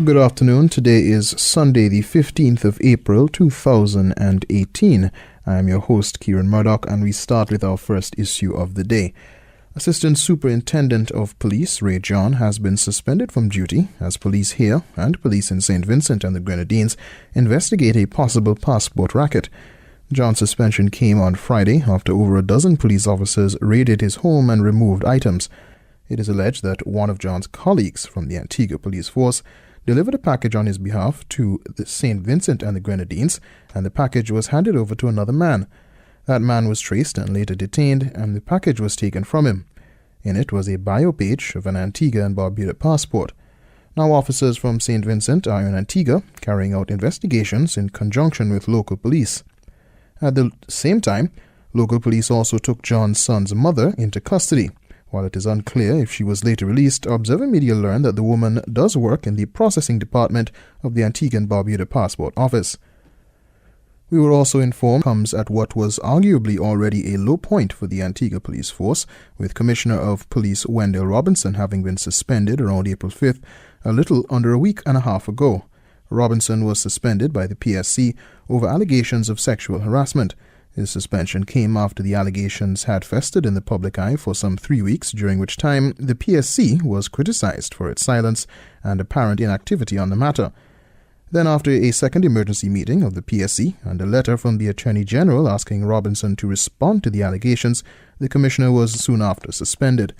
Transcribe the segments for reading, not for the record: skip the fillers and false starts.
Good afternoon. Today is Sunday, the 15th of April, 2018. I am your host, Kieran Murdoch, and we start with our first issue of the day. Assistant Superintendent of Police Ray John has been suspended from duty as police here and police in St Vincent and the Grenadines investigate a possible passport racket. John's suspension came on Friday after over a dozen police officers raided his home and removed items. It is alleged that one of John's colleagues from the Antigua police force delivered a package on his behalf to the St Vincent and the Grenadines, and the package was handed over to another man. That man was traced and later detained, and the package was taken from him. In it was a bio page of an Antigua and Barbuda passport. Now officers from St Vincent are in Antigua carrying out investigations in conjunction with local police. At the same time, local police also took John's son's mother into custody. While it is unclear if she was later released, Observer Media learned that the woman does work in the processing department of the Antigua and Barbuda Passport Office. We were also informed comes at what was arguably already a low point for the Antigua Police Force, with Commissioner of Police Wendell Robinson having been suspended around April 5th, a little under a week and a half ago. Robinson was suspended by the PSC over allegations of sexual harassment. His suspension came after the allegations had festered in the public eye for some 3 weeks, during which time the PSC was criticized for its silence and apparent inactivity on the matter. Then, after a second emergency meeting of the PSC and a letter from the Attorney General asking Robinson to respond to the allegations, the Commissioner was soon after suspended.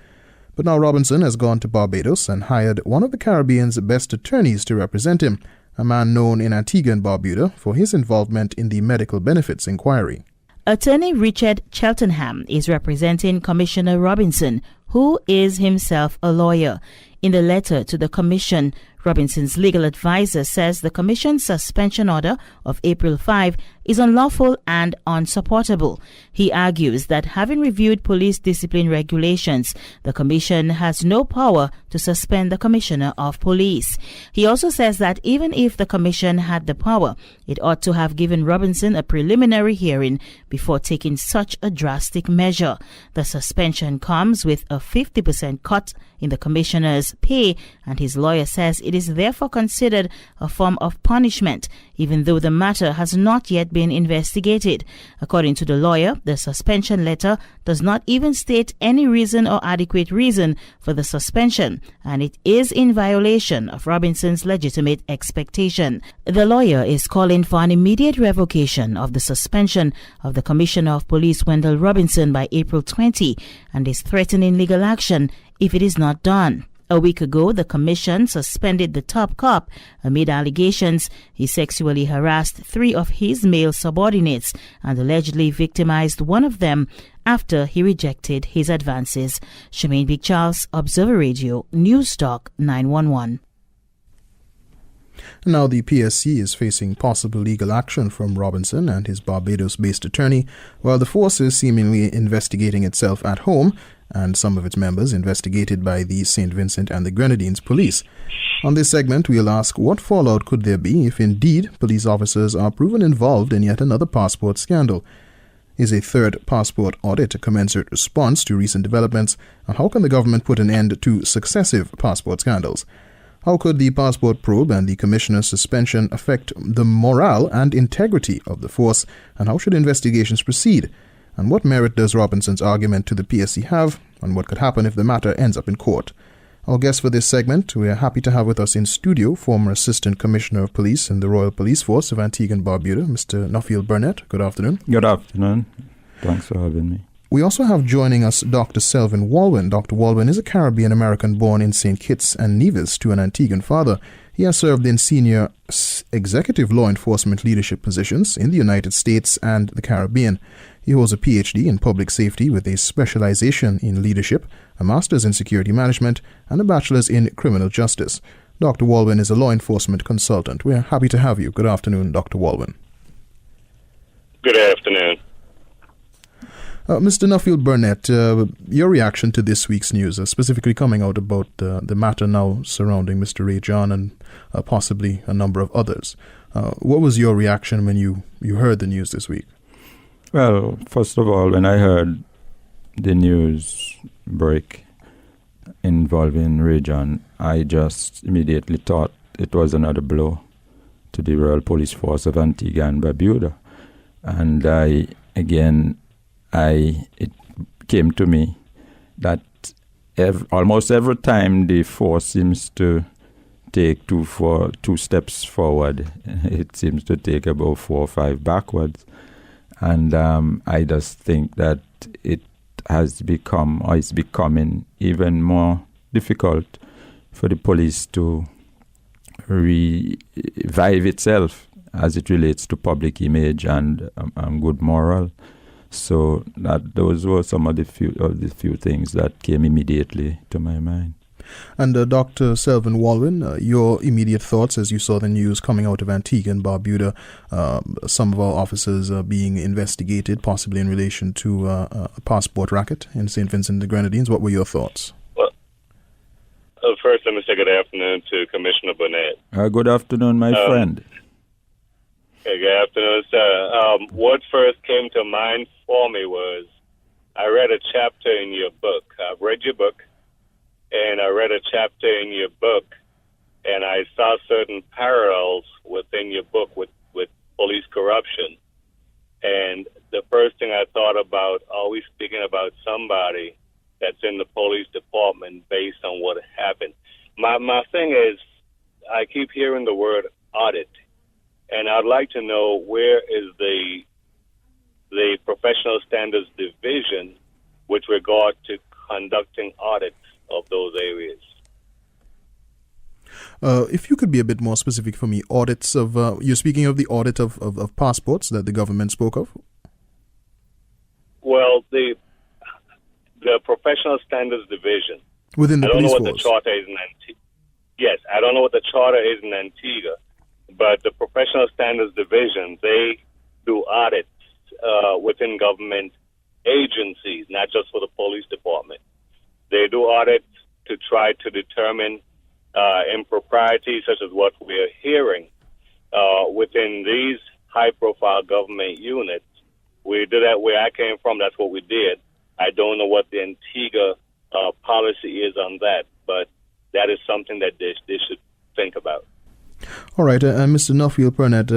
But now Robinson has gone to Barbados and hired one of the Caribbean's best attorneys to represent him, a man known in Antigua and Barbuda for his involvement in the medical benefits inquiry. Attorney Richard Cheltenham is representing Commissioner Robinson, who is himself a lawyer. In the letter to the Commission, Robinson's legal advisor says the Commission's suspension order of April 5 is unlawful and unsupportable. He argues that having reviewed police discipline regulations, the Commission has no power to suspend the Commissioner of Police. He also says that even if the Commission had the power, it ought to have given Robinson a preliminary hearing before taking such a drastic measure. The suspension comes with a 50% cut in the Commissioner's pay, and his lawyer says it is therefore considered a form of punishment, even though the matter has not yet been investigated. According to the lawyer, the suspension letter does not even state any reason or adequate reason for the suspension, and it is in violation of Robinson's legitimate expectation. The lawyer is calling for an immediate revocation of the suspension of the Commissioner of Police Wendell Robinson by April 20 and is threatening legal action if it is not done. A week ago, the Commission suspended the top cop amid allegations he sexually harassed 3 of his male subordinates and allegedly victimized one of them after he rejected his advances. Shemaine Big Charles, Observer Radio, News Talk 911. Now the PSC is facing possible legal action from Robinson and his Barbados-based attorney, while the force is seemingly investigating itself at home and some of its members investigated by the St Vincent and the Grenadines police. On this segment, we'll ask what fallout could there be if indeed police officers are proven involved in yet another passport scandal. Is a third passport audit a commensurate response to recent developments, and how can the government put an end to successive passport scandals? How could the passport probe and the commissioner's suspension affect the morale and integrity of the force, and how should investigations proceed? And what merit does Robinson's argument to the PSC have, and what could happen if the matter ends up in court? Our guest for this segment, we are happy to have with us in studio former Assistant Commissioner of Police in the Royal Police Force of Antigua and Barbuda, Mr. Nuffield Burnett. Good afternoon. Good afternoon. Thanks for having me. We also have joining us Dr. Selwyn Walwyn. Dr. Walwyn is a Caribbean-American born in St. Kitts and Nevis to an Antiguan father. He has served in senior executive law enforcement leadership positions in the United States and the Caribbean. He holds a PhD in public safety with a specialization in leadership, a master's in security management, and a bachelor's in criminal justice. Dr. Walwyn is a law enforcement consultant. We are happy to have you. Good afternoon, Dr. Walwyn. Good afternoon. Mr. Nuffield Burnett, your reaction to this week's news, specifically coming out about the matter now surrounding Mr. Ray John and possibly a number of others. What was your reaction when you heard the news this week? Well, first of all, when I heard the news break involving Ray John, I just immediately thought it was another blow to the Royal Police Force of Antigua and Barbuda. And it came to me that almost every time the force seems to take two steps forward, it seems to take about 4 or 5 backwards. And I just think that it has become, or it's becoming, even more difficult for the police to revive itself as it relates to public image and good moral. So those were some of the few things that came immediately to my mind. And Dr. Selvin Walwyn, your immediate thoughts as you saw the news coming out of Antigua and Barbuda, some of our officers are being investigated, possibly in relation to a passport racket in St Vincent and the Grenadines. What were your thoughts? Well, first, let me say good afternoon to Commissioner Burnett. Good afternoon, my friend. Good afternoon, sir. What first came to mind for me was I read a chapter in your book. I've read your book, and I read a chapter in your book, and I saw certain parallels within your book with police corruption. And the first thing I thought about, always speaking about somebody that's in the police department based on what happened. My thing is, I keep hearing the word audit. And I'd like to know, where is the Professional Standards Division with regard to conducting audits of those areas? If you could be a bit more specific for me, audits of, you're speaking of the audit of passports that the government spoke of? Well, the Professional Standards Division. Within the police force? I don't know what the charter is in Antigua. Yes, I don't know what the charter is in Antigua. But the Professional Standards Division, they do audits within government agencies, not just for the police department. They do audits to try to determine improprieties such as what we're hearing within these high-profile government units. We do that where I came from. That's what we did. I don't know what the Antigua policy is on that, but that is something that they should think about. All right, Mr. Nuffield Burnett,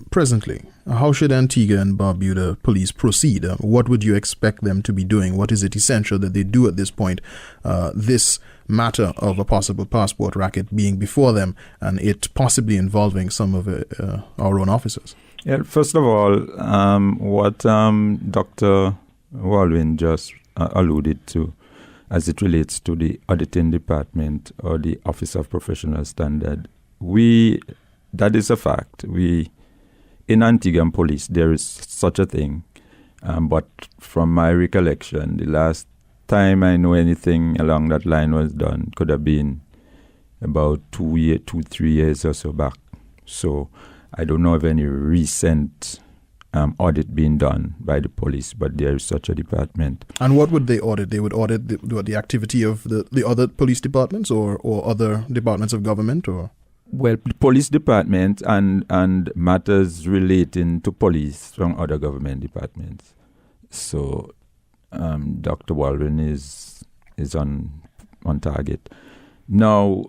presently, how should Antigua and Barbuda police proceed? What would you expect them to be doing? What is it essential that they do at this point? This matter of a possible passport racket being before them and it possibly involving some of our own officers. Yeah, first of all, what Dr. Walwyn just alluded to as it relates to the auditing department or the Office of Professional Standard, that is a fact. In Antiguan police, there is such a thing. But from my recollection, the last time I know anything along that line was done could have been about 3 years or so back. So I don't know of any recent audit being done by the police, but there is such a department. And what would they audit? They would audit the activity of the other police departments or other departments of government, or? Well, the police department and matters relating to police from other government departments. So Dr. Walwyn is on target. Now,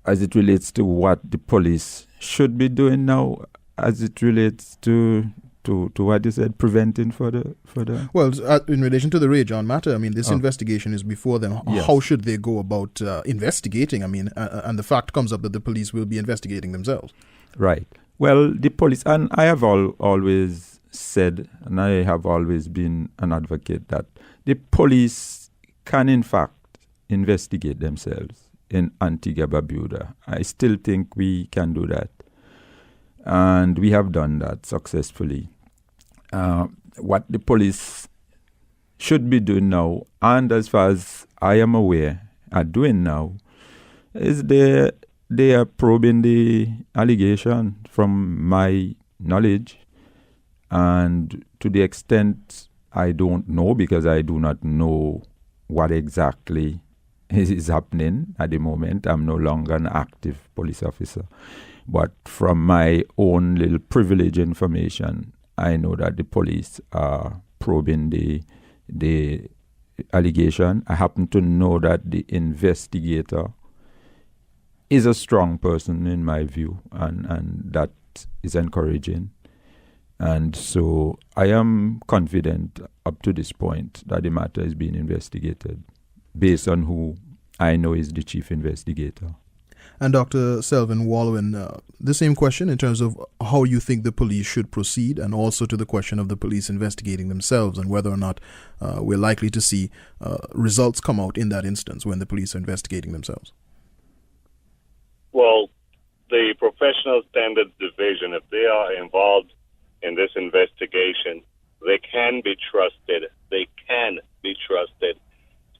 as it relates to what the police should be doing now, as it relates to what you said, preventing for the. Well, in relation to the Rajon matter, I mean, this investigation is before them. Yes. How should they go about investigating? I mean, and the fact comes up that the police will be investigating themselves. Right. Well, the police, and I have always said, and I have always been an advocate that the police can, in fact, investigate themselves in Antigua-Barbuda. I still think we can do that. And we have done that successfully. What the police should be doing now, and as far as I am aware, are doing now, is they are probing the allegation from my knowledge. And to the extent I don't know, because I do not know what exactly is happening at the moment. I'm no longer an active police officer. But from my own little privileged information, I know that the police are probing the allegation. I happen to know that the investigator is a strong person in my view, and that is encouraging. And so I am confident up to this point that the matter is being investigated based on who I know is the chief investigator. And Dr. Selvin Walwyn, the same question in terms of how you think the police should proceed, and also to the question of the police investigating themselves and whether or not we're likely to see results come out in that instance when the police are investigating themselves. Well, the Professional Standards Division, if they are involved in this investigation, they can be trusted. They can be trusted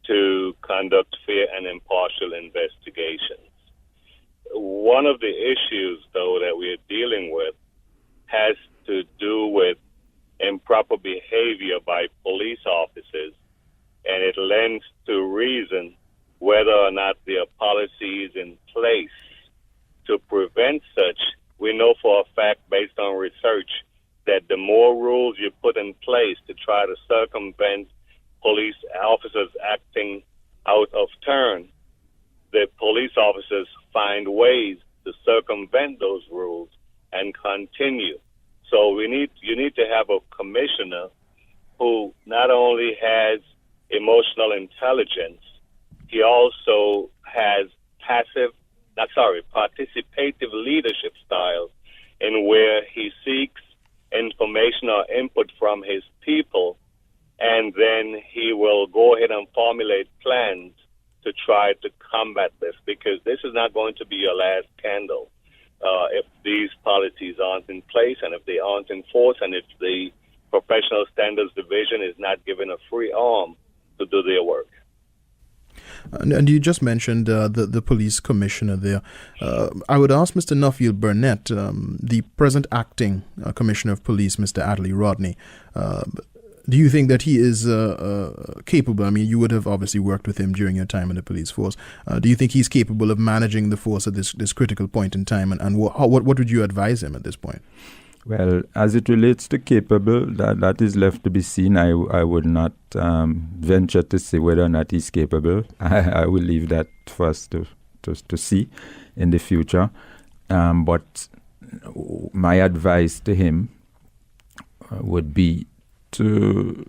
to conduct fair and impartial investigations. One of the issues, though, that we're dealing with has to do with improper behavior by police officers, and it lends to reason whether or not there are policies in place to prevent such. We know for a fact, based on research, that the more rules you put in place to try to circumvent police officers acting out of turn, the police officers find ways to circumvent those rules and continue. So you need to have a commissioner who not only has emotional intelligence, he also has participative leadership styles in where he seeks information or input from his people, and then he will go ahead and formulate plans to try to combat this, because this is not going to be your last candle if these policies aren't in place, and if they aren't enforced, and if the Professional Standards Division is not given a free arm to do their work. And you just mentioned the police commissioner there. I would ask Mr. Nuffield Burnett, the present acting commissioner of police, Mr. Adley Rodney, do you think that he is capable? I mean, you would have obviously worked with him during your time in the police force. Do you think he's capable of managing the force at this critical point in time? And what would you advise him at this point? Well, as it relates to capable, that is left to be seen. I would not venture to say whether or not he's capable. I will leave that for us to see in the future. But my advice to him would be to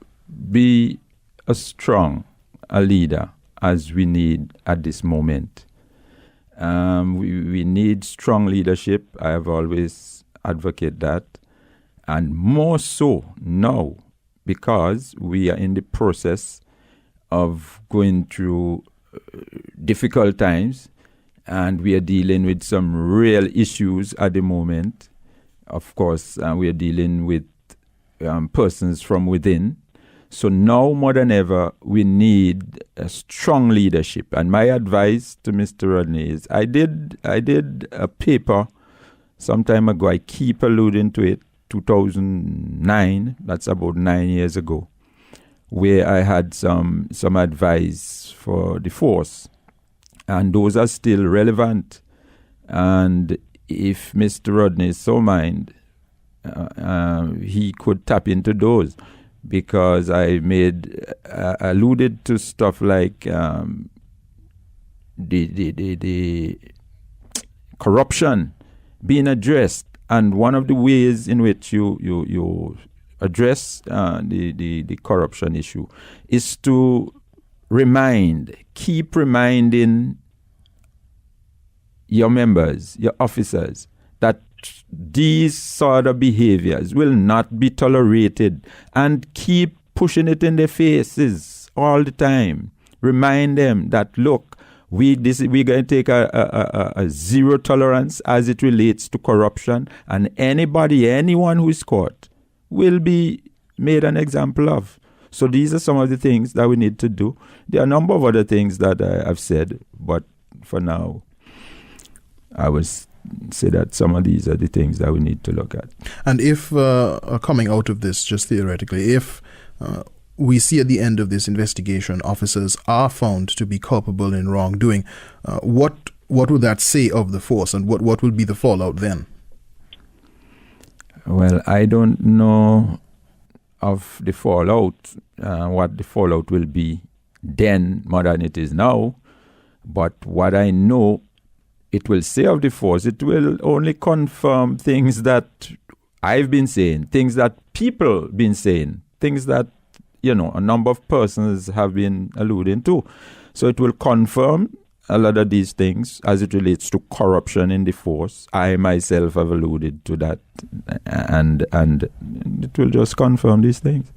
be a leader as we need at this moment. We need strong leadership. I have always advocate that, and more so now because we are in the process of going through difficult times, and we are dealing with some real issues at the moment. Of course, we are dealing with persons from within. So now more than ever, we need a strong leadership. And my advice to Mr. Rodney is, I did a paper some time ago. I keep alluding to it, 2009, that's about 9 years ago, where I had some advice for the force. And those are still relevant. And if Mr. Rodney is so mind, he could tap into those, because I alluded to stuff like the corruption being addressed, and one of the ways in which you address the corruption issue is to keep reminding your members, your officers, that these sort of behaviors will not be tolerated, and keep pushing it in their faces all the time. Remind them that, look, we're going to take a zero tolerance as it relates to corruption, and anyone who is caught will be made an example of. So these are some of the things that we need to do. There are a number of other things that I've said, but for now, I would say that some of these are the things that we need to look at. And if coming out of this, just theoretically, if we see at the end of this investigation officers are found to be culpable in wrongdoing, what would that say of the force, and what will be the fallout then? Well, I don't know of the fallout, what the fallout will be then more than it is now. But what I know it will say of the force, it will only confirm things that I've been saying, things that people been saying, things that, a number of persons have been alluding to. So it will confirm a lot of these things as it relates to corruption in the force. I myself have alluded to that, and it will just confirm these things.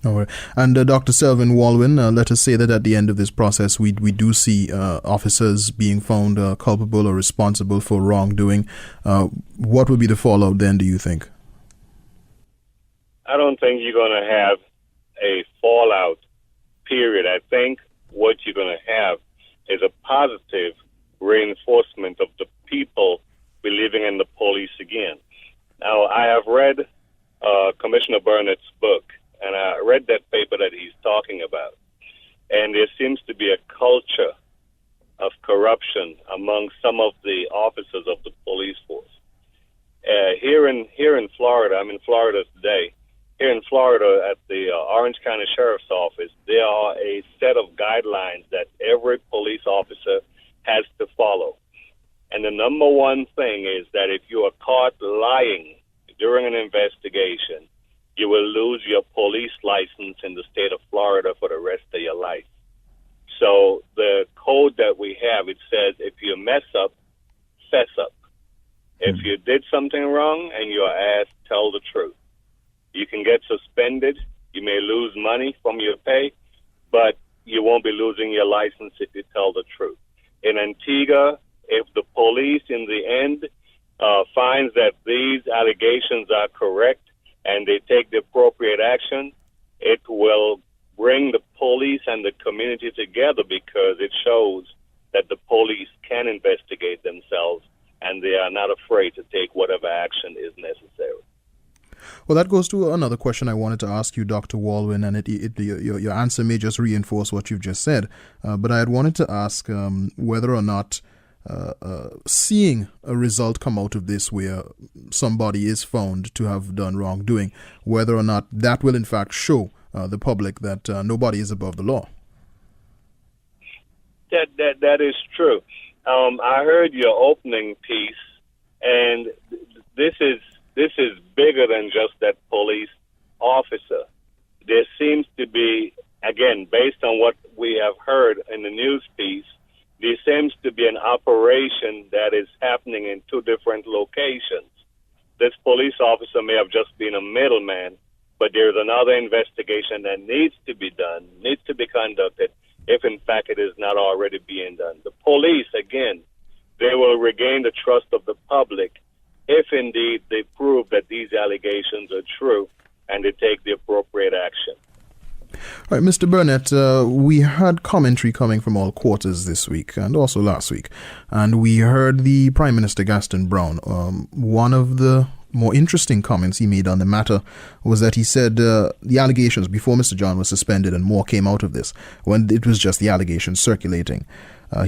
All right. And Dr. Selvin Walwyn, let us say that at the end of this process, we do see officers being found culpable or responsible for wrongdoing. What would be the fallout then, do you think? I don't think you're going to have a fallout, period. I think what you're going to have is a positive reinforcement of the people believing in the police again. Now, I have read Commissioner Burnett's book, and I read that paper that he's talking about. And there seems to be a culture of corruption among some of the officers of the police force. Here in Florida, I'm in Florida today. Here in Florida at the Orange County Sheriff's Office, there are a set of guidelines that every police officer has to follow. And the number one thing is that if you are caught lying during an investigation, you will lose your police license in the state of Florida for the rest of your life. So the code that we have, it says if you mess up, fess up. If you did something wrong and you're asked, tell the truth. You can get suspended. You may lose money from your pay, but you won't be losing your license if you tell the truth. In Antigua, if the police in the end finds that these allegations are correct and they take the appropriate action, it will bring the police and the community together because it shows that the police can investigate themselves and they are not afraid to take whatever action is necessary. Well, that goes to another question I wanted to ask you, Dr. Walwyn, and your answer may just reinforce what you've just said. But I had wanted to ask whether or not seeing a result come out of this where somebody is found to have done wrongdoing, whether or not that will in fact show the public that nobody is above the law. That is true. I heard your opening piece, and this is bigger than just that police officer. There seems to be, again, based on what we have heard in the news piece, there seems to be an operation that is happening in two different locations. This police officer may have just been a middleman, but there's another investigation that needs to be done, needs to be conducted, if in fact it is not already being done. The police, again, they will regain the trust of the public if indeed they prove that these allegations are true and they take the appropriate action. All right, Mr. Burnett, we had commentary coming from all quarters this week and also last week, and we heard the Prime Minister Gaston Brown. One of the more interesting comments he made on the matter was that he said the allegations before Mr. John was suspended and more came out of this, when it was just the allegations circulating.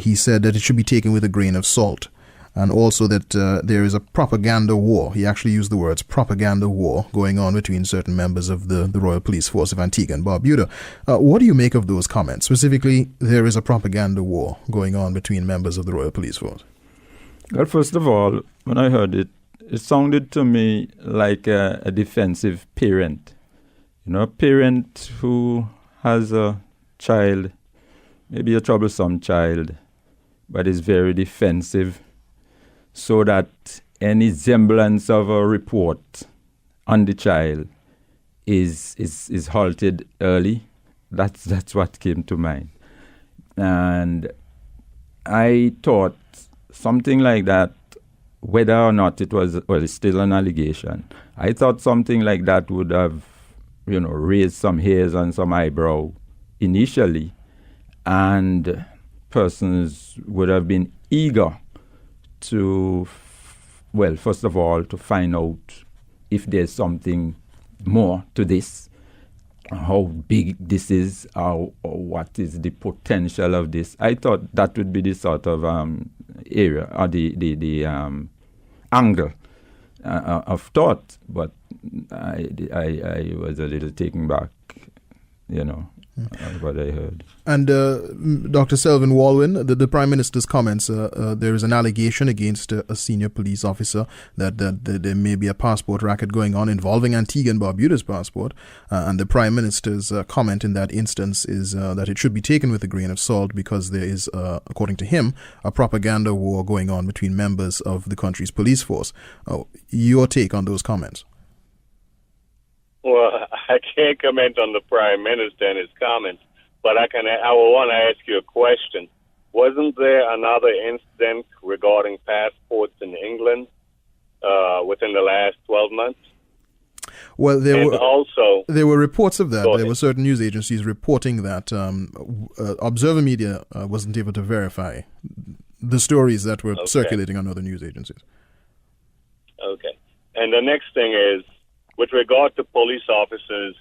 He said that it should be taken with a grain of salt. And also that there is a propaganda war. He actually used the words propaganda war going on between certain members of the Royal Police Force of Antigua and Barbuda. What do you make of those comments? Specifically, there is a propaganda war going on between members of the Royal Police Force. Well, first of all, when I heard it, it sounded to me like a defensive parent. A parent who has a child, maybe a troublesome child, but is very defensive, so that any semblance of a report on the child is halted early. That's what came to mind. And I thought something like that, whether or not it was, it's still an allegation, I thought something like that would have, raised some hairs on some eyebrow initially, and persons would have been eager to, first of all, to find out if there's something more to this, how big this is, or what is the potential of this. I thought that would be the sort of area, or the angle of thought, but I was a little taken back, what I heard. And Dr. Selwyn Walwyn, the Prime Minister's comments, there is an allegation against a senior police officer that there may be a passport racket going on involving Antigua and Barbuda's passport. And the Prime Minister's comment in that instance is that it should be taken with a grain of salt because there is, according to him, a propaganda war going on between members of the country's police force. Your take on those comments? Well, I can't comment on the Prime Minister and his comments, but I will want to ask you a question. Wasn't there another incident regarding passports in England within the last 12 months? Well, there were reports of that. There were certain news agencies reporting that Observer Media wasn't able to verify the stories that were circulating on other news agencies. Okay. And the next thing is, with regard to police officers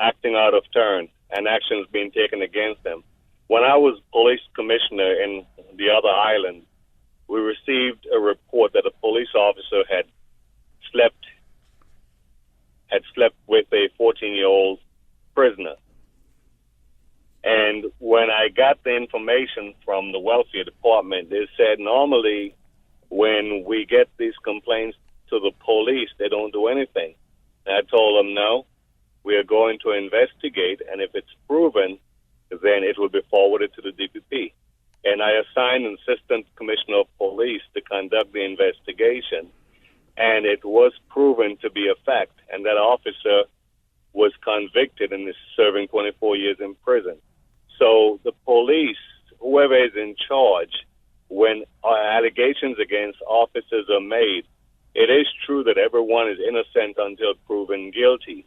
acting out of turn and actions being taken against them, when I was police commissioner in the other island, we received a report that a police officer had slept with a 14-year-old prisoner. And when I got the information from the welfare department, they said normally when we get these complaints to the police, they don't do anything. And I told them, no, we are going to investigate, and if it's proven, then it will be forwarded to the DPP. And I assigned an assistant commissioner of police to conduct the investigation, and it was proven to be a fact, and that officer was convicted and is serving 24 years in prison. So the police, whoever is in charge, when allegations against officers are made, it is true that everyone is innocent until proven guilty,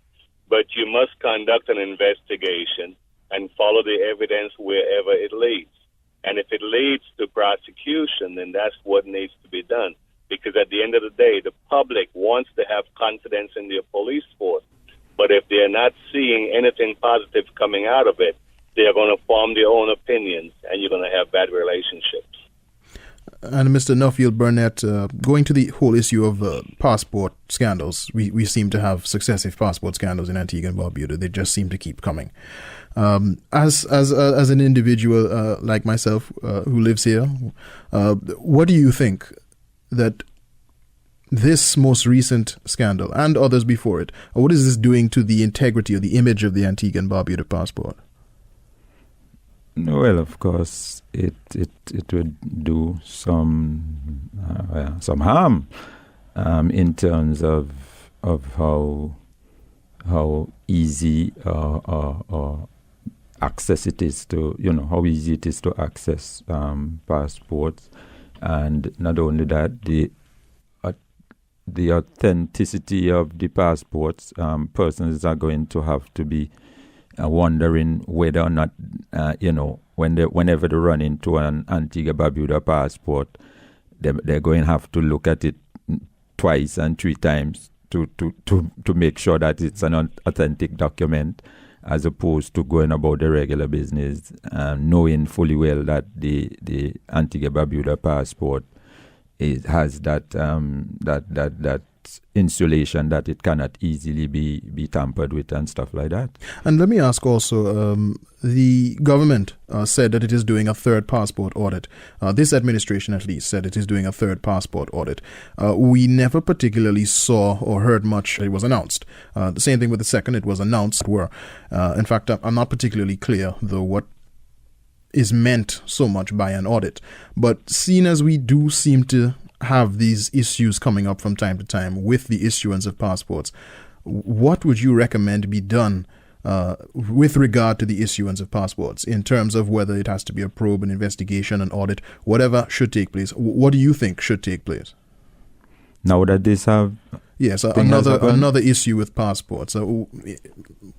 but you must conduct an investigation and follow the evidence wherever it leads. And if it leads to prosecution, then that's what needs to be done. Because at the end of the day, the public wants to have confidence in their police force. But if they're not seeing anything positive coming out of it, they're going to form their own opinions, and you're going to have bad relationships. And Mr. Nuffield Burnett, going to the whole issue of passport scandals, we seem to have successive passport scandals in Antigua and Barbuda. They just seem to keep coming. As an individual like myself who lives here, what do you think that this most recent scandal and others before it, what is this doing to the integrity or the image of the Antigua and Barbuda passport? Well, of course, it would do some harm in terms of how easy or access it is to how easy it is to access passports, and not only that, the authenticity of the passports. Persons are going to have to be wondering whether or not, whenever they run into an Antigua-Barbuda passport, they're going to have to look at it twice and three times to make sure that it's an authentic document, as opposed to going about the regular business, knowing fully well that the Antigua-Barbuda passport has that insulation, that it cannot easily be tampered with and stuff like that. And let me ask also, the government said that it is doing a third passport audit. This administration at least said it is doing a third passport audit. We never particularly saw or heard much. It was announced. The same thing with the second. It was announced. In fact, I'm not particularly clear though what is meant so much by an audit. But seeing as we do seem to have these issues coming up from time to time with the issuance of passports, what would you recommend be done with regard to the issuance of passports in terms of whether it has to be a probe, an investigation, an audit, whatever should take place? What do you think should take place? Now that this have... Yes, another issue with passports.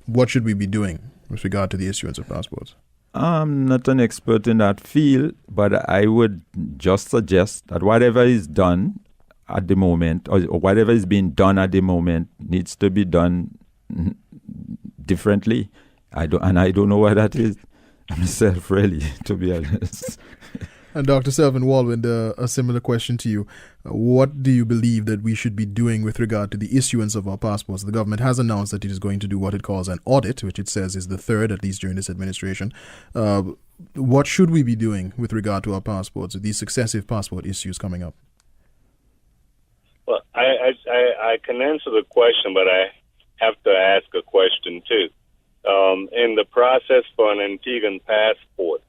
What should we be doing with regard to the issuance of passports? I'm not an expert in that field, but I would just suggest that whatever is done at the moment, or whatever is being done at the moment, needs to be done differently. I don't know what that is myself, really, to be honest. And Dr. Selvin Walwyn, a similar question to you. What do you believe that we should be doing with regard to the issuance of our passports? The government has announced that it is going to do what it calls an audit, which it says is the third, at least during this administration. What should we be doing with regard to our passports, with these successive passport issues coming up? Well, I can answer the question, but I have to ask a question too. In the process for an Antiguan passport,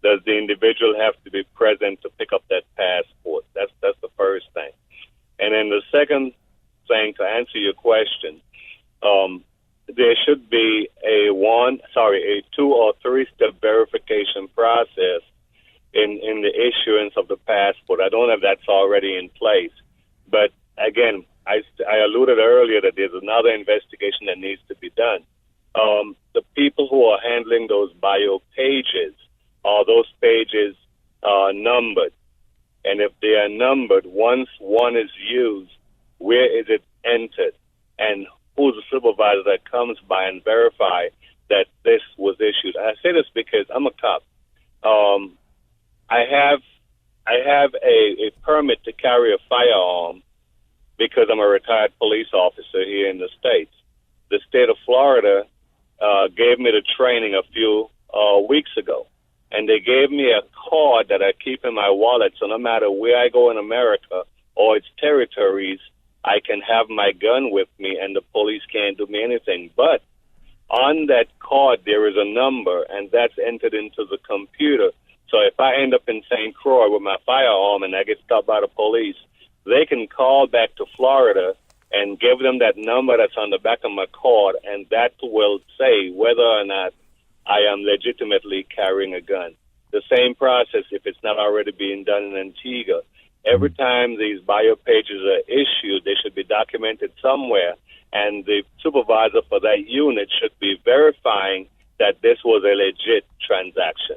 does the individual have to be present to pick up that passport? That's the first thing. And then the second thing, to answer your question, there should be a 2 or 3 step verification process in the issuance of the passport. I don't know if that's already in place, but again, I alluded earlier that there's another investigation that needs to be done. The people who are handling those bio pages, are those pages numbered? And if they are numbered, once one is used, where is it entered? And who's the supervisor that comes by and verify that this was issued? I say this because I'm a cop. I have a permit to carry a firearm because I'm a retired police officer here in the States. The state of Florida gave me the training a few weeks ago. And they gave me a card that I keep in my wallet, so no matter where I go in America or its territories, I can have my gun with me and the police can't do me anything. But on that card, there is a number, and that's entered into the computer. So if I end up in St. Croix with my firearm and I get stopped by the police, they can call back to Florida and give them that number that's on the back of my card, and that will say whether or not I am legitimately carrying a gun. The same process, if it's not already being done in Antigua. Every time these bio pages are issued, they should be documented somewhere, and the supervisor for that unit should be verifying that this was a legit transaction.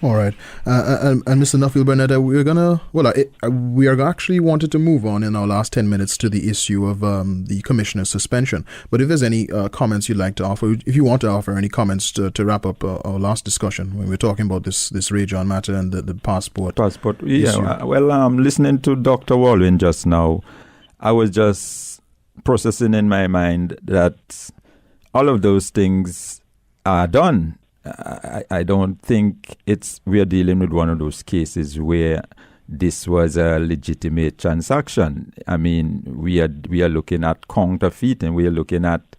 All right. And Mr. Nuffield Burnett, we are actually wanted to move on in our last 10 minutes to the issue of the commissioner's suspension. But if there's any comments you'd like to offer, if you want to offer any comments to wrap up our last discussion when we're talking about this Rajon matter and the passport. Yeah. Well, listening to Dr. Walwyn just now, I was just processing in my mind that all of those things are done. I don't think we are dealing with one of those cases where this was a legitimate transaction. I mean, we are looking at counterfeiting. We are looking at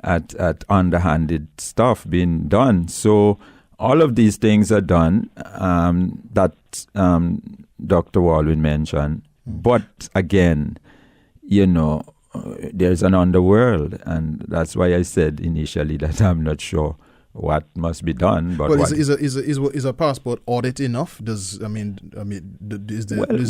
underhanded stuff being done. So all of these things are done that Dr. Walwyn mentioned. But again, there's an underworld, and that's why I said initially that I'm not sure what must be done. But is a passport audit enough? Does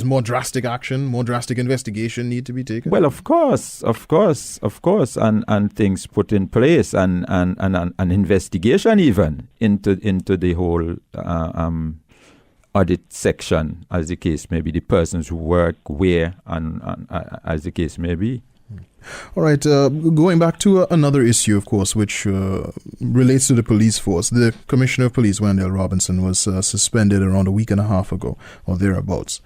more drastic action, more drastic investigation need to be taken? Well, of course, and things put in place, and an investigation even into the whole audit section, as the case may be, the persons who work where, and as the case may be. All right, going back to another issue, of course, which relates to the police force. The Commissioner of Police, Wendell Robinson, was suspended around a week and a half ago, or thereabouts.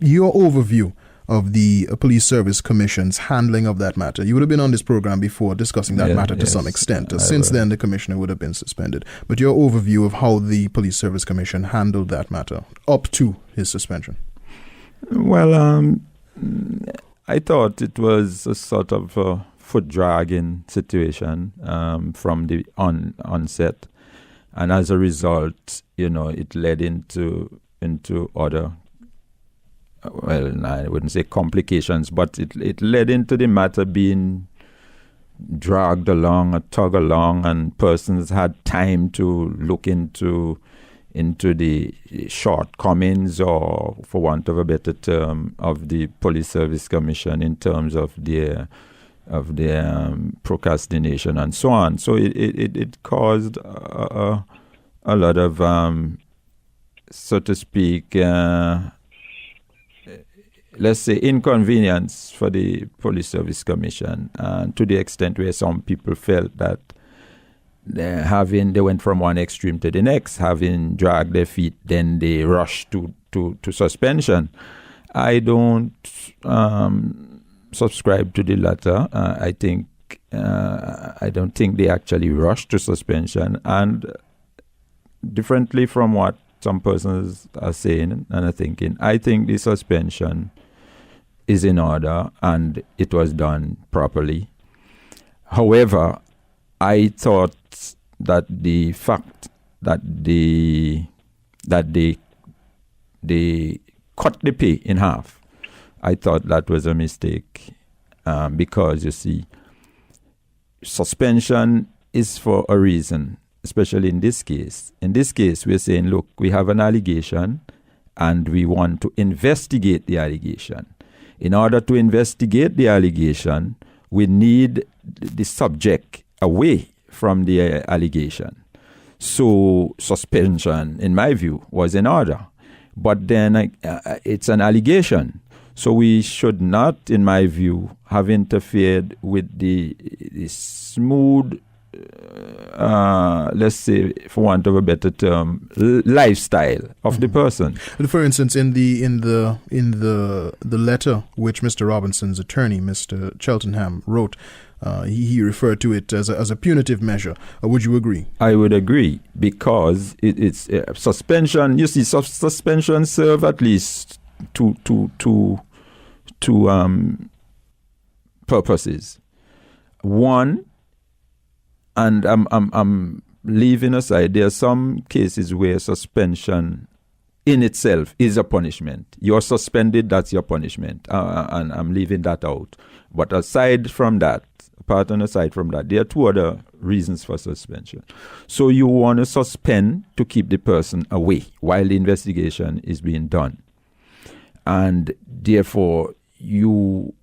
Your overview of the Police Service Commission's handling of that matter. You would have been on this program before discussing that matter to some extent. Since then, the Commissioner would have been suspended. But your overview of how the Police Service Commission handled that matter up to his suspension. Well, I thought it was a sort of a foot-dragging situation from the onset, and as a result, it led into other, well, I wouldn't say complications, but it led into the matter being dragged along, or tug along, and persons had time to look into the shortcomings, or for want of a better term, of the Police Service Commission in terms of their procrastination and so on. So it caused a lot of, so to speak, let's say inconvenience for the Police Service Commission, to the extent where some people felt that they went from one extreme to the next, having dragged their feet, then they rushed to suspension. I don't subscribe to the latter. I don't think they actually rushed to suspension, and differently from what some persons are saying and are thinking, I think the suspension is in order and it was done properly. However, I thought that the fact that they cut the pay in half, I thought that was a mistake, because you see, suspension is for a reason, especially in this case. In this case, we're saying, look, we have an allegation and we want to investigate the allegation. In order to investigate the allegation, we need the subject away from the allegation. So suspension, in my view, was in order. But then it's an allegation. So we should not, in my view, have interfered with the smooth, let's say, for want of a better term, lifestyle of the person. For instance, in the letter which Mr. Robinson's attorney, Mr. Cheltenham, wrote, he referred to it as a punitive measure. Would you agree? I would agree, because it's suspension. You see, suspension serve at least two purposes. One, and I'm leaving aside, there are some cases where suspension in itself is a punishment. You're suspended, that's your punishment, and I'm leaving that out. But aside from that, there are two other reasons for suspension. So you want to suspend to keep the person away while the investigation is being done. And therefore, you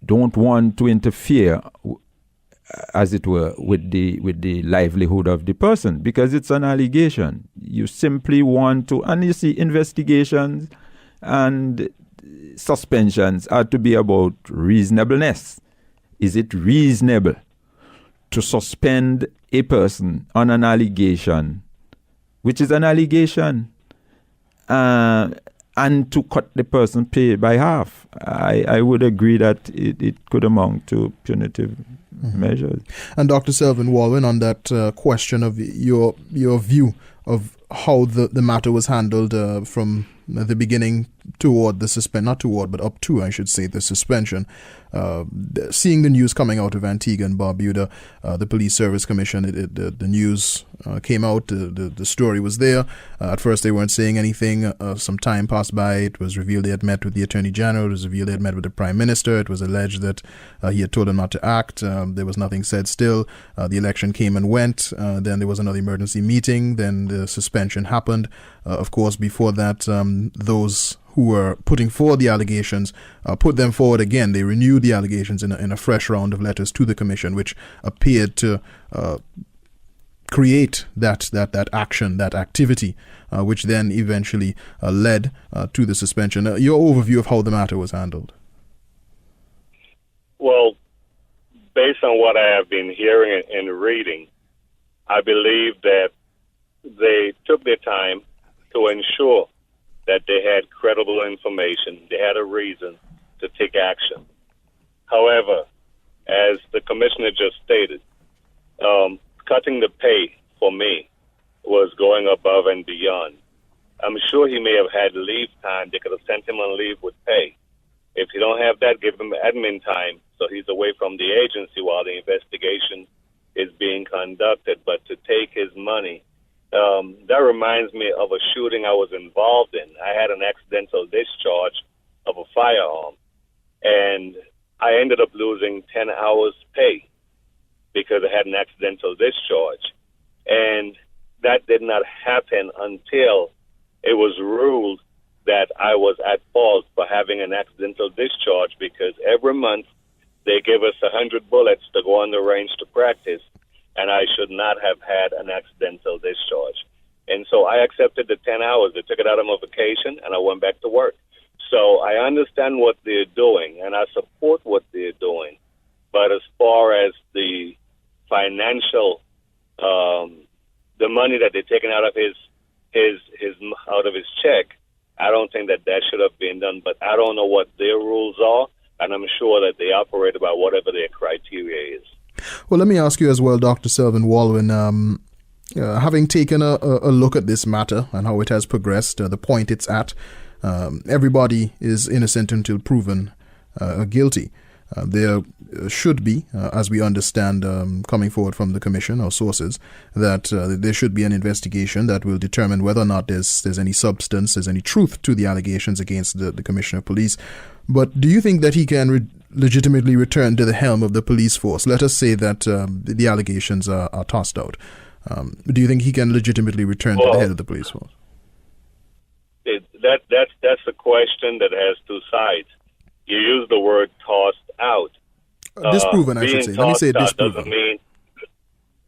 don't want to interfere, as it were, with the livelihood of the person, because it's an allegation. You simply want to, and you see, investigations and suspensions are to be about reasonableness. Is it reasonable to suspend a person on an allegation, which is an allegation, and to cut the person pay by half? I would agree that it could amount to punitive measures. And Dr. Selvin Walwyn, on that question of your view of how the matter was handled from the beginning toward the up to, I should say, the suspension. Seeing the news coming out of Antigua and Barbuda, the Police Service Commission, the news came out, the story was there. At first they weren't saying anything. Some time passed by. It was revealed they had met with the Attorney General. It was revealed they had met with the Prime Minister. It was alleged that he had told them not to act. There was nothing said still. The election came and went. Then there was another emergency meeting. Then the suspension happened. Of course, before that, those who were putting forward the allegations put them forward again. They renewed the allegations in a fresh round of letters to the Commission, which appeared to create that action, that activity, which then eventually led to the suspension. Your overview of how the matter was handled? Well, based on what I have been hearing and reading, I believe that they took their time to ensure that they had credible information, they had a reason to take action. However, as the commissioner just stated, cutting the pay for me was going above and beyond. I'm sure he may have had leave time. They could have sent him on leave with pay. If you don't have that, give him admin time so he's away from the agency while the investigation is being conducted. But to take his money, that reminds me of a shooting I was involved in. I had an accidental discharge of a firearm, and I ended up losing 10 hours pay because I had an accidental discharge. And that did not happen until it was ruled that I was at fault for having an accidental discharge, because every month they give us 100 bullets to go on the range to practice, and I should not have had an accidental discharge. And so I accepted the 10 hours. They took it out of my vacation, and I went back to work. So I understand what they're doing, and I support what they're doing. But as far as the financial the money that they're taking out of his check. I don't think that should have been done, but I don't know what their rules are, and I'm sure that they operate by whatever their criteria is. Well, let me ask you as well, Dr. Selvin Walwyn, having taken a look at this matter and how it has progressed, the point it's at, everybody is innocent until proven guilty. There should be, as we understand coming forward from the Commission or sources, that there should be an investigation that will determine whether or not there's any substance, there's any truth to the allegations against the Commissioner of Police. But do you think that he can legitimately return to the helm of the police force? Let us say that the allegations are tossed out. Do you think he can legitimately return to the head of the police force? That's a question that has two sides. You use the word tossed out. Disproven, I should say. Let me say disproven.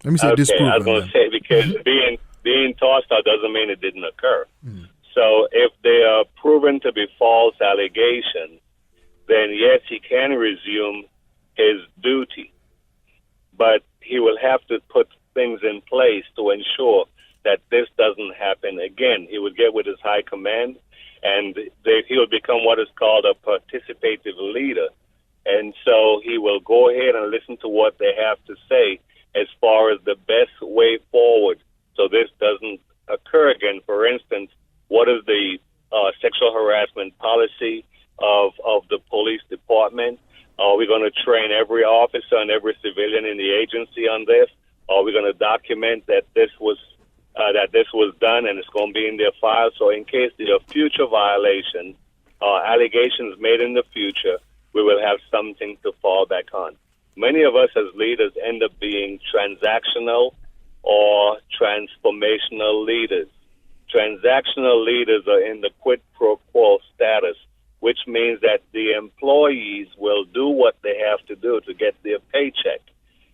Let me say disproven. I was going to say, because being tossed out doesn't mean it didn't occur. So if they are proven to be false allegations, then yes, he can resume his duty. But he will have to put things in place to ensure that this doesn't happen again. He would get with his high command, and he will become what is called a participative leader. And so he will go ahead and listen to what they have to say as far as the best way forward so this doesn't occur again. For instance, what is the sexual harassment policy of the police department? Are we going to train every officer and every civilian in the agency on this? Are we going to document that this was done and it's going to be in their file? So in case there are future violations, allegations made in the future, we will have something to fall back on. Many of us as leaders end up being transactional or transformational leaders. Transactional leaders are in the quid pro quo status, which means that the employees will do what they have to do to get their paycheck.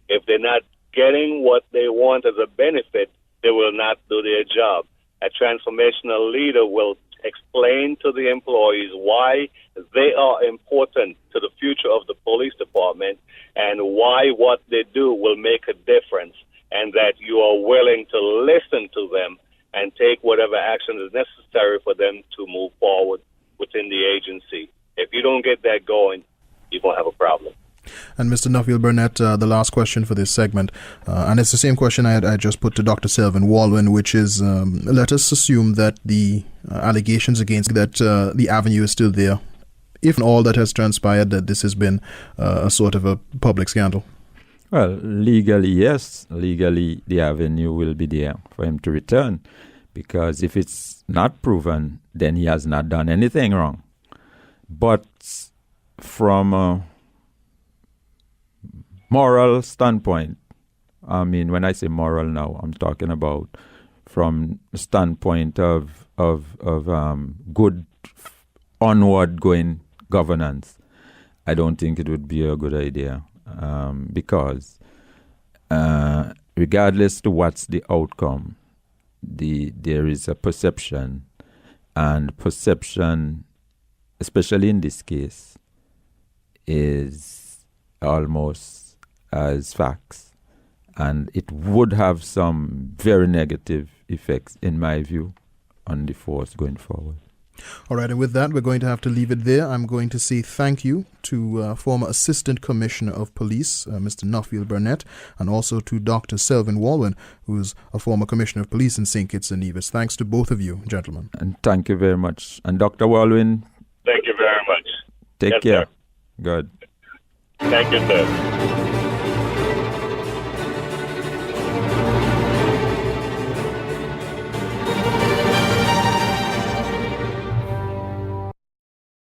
If they're not getting what they want as a benefit, they will not do their job. A transformational leader will explain to the employees why they are important to the future of the police department and why what they do will make a difference, and that you are willing to listen to them and take whatever action is necessary for them to move forward within the agency. If you don't get that going, you're going to have a problem. And Mr. Nuffield Burnett, the last question for this segment, and it's the same question I just put to Dr. Selvin Walwyn, which is, let us assume that the allegations against that the avenue is still there, if all that has transpired, that this has been a sort of a public scandal. Well, legally, yes. Legally, the avenue will be there for him to return, because if it's not proven, then he has not done anything wrong. But from a moral standpoint, I mean, when I say moral now, I'm talking about from the standpoint of good onward going governance. I don't think it would be a good idea, because regardless to what's the outcome, there is a perception, and perception, especially in this case, is almost as facts, and it would have some very negative effects, in my view, on the force going forward. All right, and with that, we're going to have to leave it there. I'm going to say thank you to former Assistant Commissioner of Police, Mr. Nuffield Burnett, and also to Dr. Selvin Walwyn, who's a former Commissioner of Police in St. Kitts and Nevis. Thanks to both of you, gentlemen. And thank you very much. And Dr. Walwyn, thank you very much. Take care. Sir. Good. Thank you, sir.